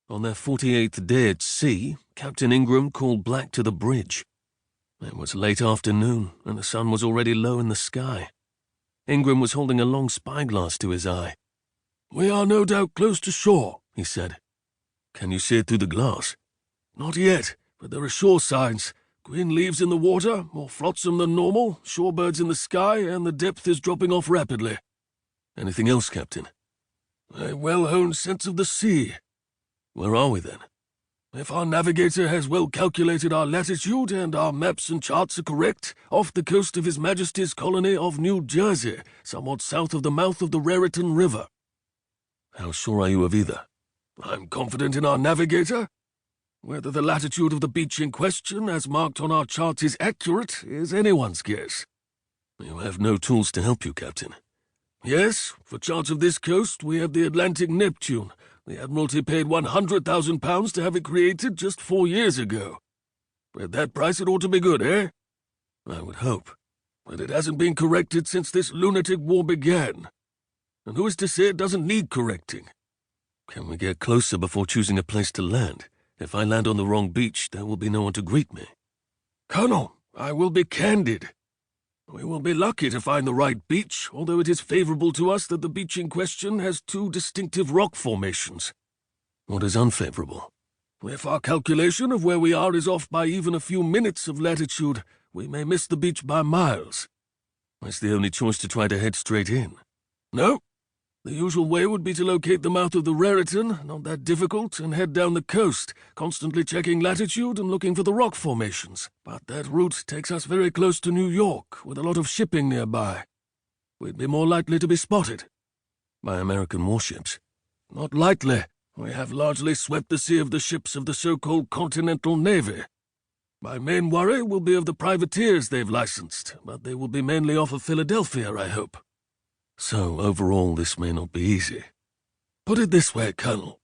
On their 48th day at sea, Captain Ingram called Black to the bridge. It was late afternoon, and the sun was already low in the sky. Ingram was holding a long spyglass to his eye. "We are no doubt close to shore," he said. "Can you see it through the glass?" "Not yet, but there are shore signs. Green leaves in the water, more flotsam than normal, shorebirds in the sky, and the depth is dropping off rapidly." "Anything else, Captain?" "A well-honed sense of the sea." "Where are we, then?" "If our navigator has well calculated our latitude and our maps and charts are correct, off the coast of His Majesty's colony of New Jersey, somewhat south of the mouth of the Raritan River." "How sure are you of either?" "I'm confident in our navigator. Whether the latitude of the beach in question, as marked on our charts, is accurate is anyone's guess." "You have no tools to help you, Captain." "Yes, for charts of this coast we have the Atlantic Neptune. The Admiralty paid £100,000 to have it created just 4 years ago. At that price it ought to be good, eh?" "I would hope." "But it hasn't been corrected since this lunatic war began. And who is to say it doesn't need correcting?" "Can we get closer before choosing a place to land? If I land on the wrong beach, there will be no one to greet me." "Colonel, I will be candid. We will be lucky to find the right beach, although it is favorable to us that the beach in question has 2 distinctive rock formations." "What is unfavorable?" "If our calculation of where we are is off by even a few minutes of latitude, we may miss the beach by miles." "Is the only choice to try to head straight in?" "No. The usual way would be to locate the mouth of the Raritan, not that difficult, and head down the coast, constantly checking latitude and looking for the rock formations. But that route takes us very close to New York, with a lot of shipping nearby. We'd be more likely to be spotted." "By American warships?" "Not likely. We have largely swept the sea of the ships of the so-called Continental Navy. My main worry will be of the privateers they've licensed, but they will be mainly off of Philadelphia, I hope." "So, overall, this may not be easy." "Put it this way, Colonel.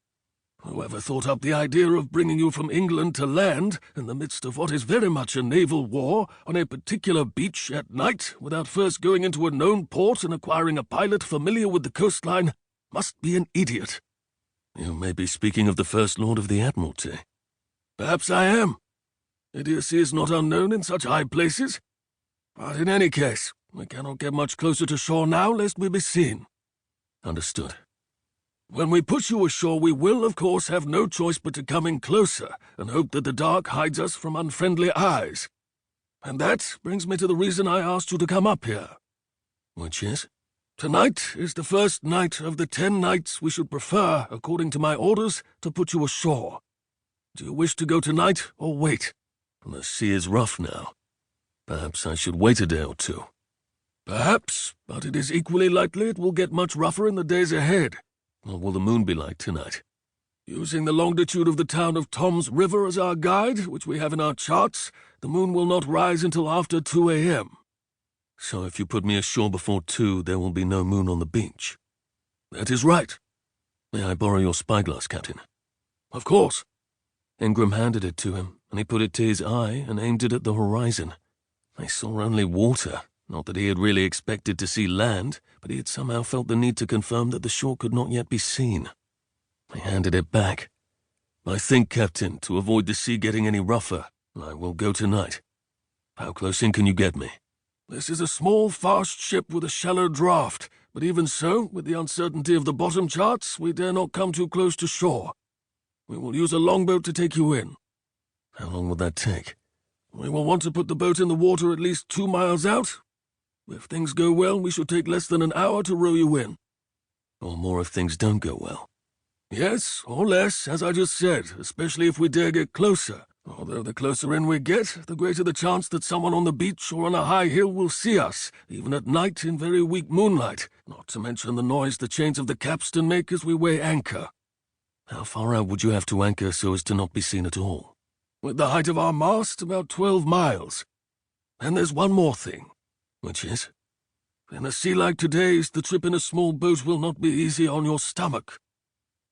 Whoever thought up the idea of bringing you from England to land, in the midst of what is very much a naval war, on a particular beach at night, without first going into a known port and acquiring a pilot familiar with the coastline, must be an idiot." "You may be speaking of the First Lord of the Admiralty." "Perhaps I am. Idiocy is not unknown in such high places. But in any case, we cannot get much closer to shore now, lest we be seen." "Understood." "When we push you ashore, we will, of course, have no choice but to come in closer and hope that the dark hides us from unfriendly eyes. And that brings me to the reason I asked you to come up here." "Which is?" "Tonight is the first night of the 10 nights we should prefer, according to my orders, to put you ashore. Do you wish to go tonight or wait?" "The sea is rough now. Perhaps I should wait a day or two." "Perhaps, but it is equally likely it will get much rougher in the days ahead." "What will the moon be like tonight?" "Using the longitude of the town of Tom's River as our guide, which we have in our charts, the moon will not rise until after 2 a.m. "So if you put me ashore before 2, there will be no moon on the beach?" "That is right." "May I borrow your spyglass, Captain?" "Of course." Ingram handed it to him, and he put it to his eye and aimed it at the horizon. They saw only water. Not that he had really expected to see land, but he had somehow felt the need to confirm that the shore could not yet be seen. He handed it back. "I think, Captain, to avoid the sea getting any rougher, I will go tonight. How close in can you get me?" "This is a small, fast ship with a shallow draft, but even so, with the uncertainty of the bottom charts, we dare not come too close to shore. We will use a longboat to take you in." "How long will that take?" "We will want to put the boat in the water at least 2 miles out. If things go well, we should take less than an hour to row you in." "Or more if things don't go well." "Yes, or less, as I just said, especially if we dare get closer. Although the closer in we get, the greater the chance that someone on the beach or on a high hill will see us, even at night in very weak moonlight, not to mention the noise the chains of the capstan make as we weigh anchor." "How far out would you have to anchor so as to not be seen at all?" "With the height of our mast, about 12 miles. And there's one more thing." "Which is?" "In a sea like today's, the trip in a small boat will not be easy on your stomach.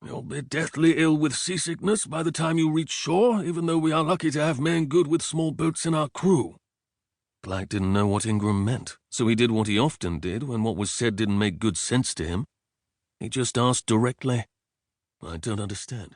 You'll be deathly ill with seasickness by the time you reach shore, even though we are lucky to have men good with small boats in our crew." Black didn't know what Ingram meant, so he did what he often did when what was said didn't make good sense to him. He just asked directly, "I don't understand."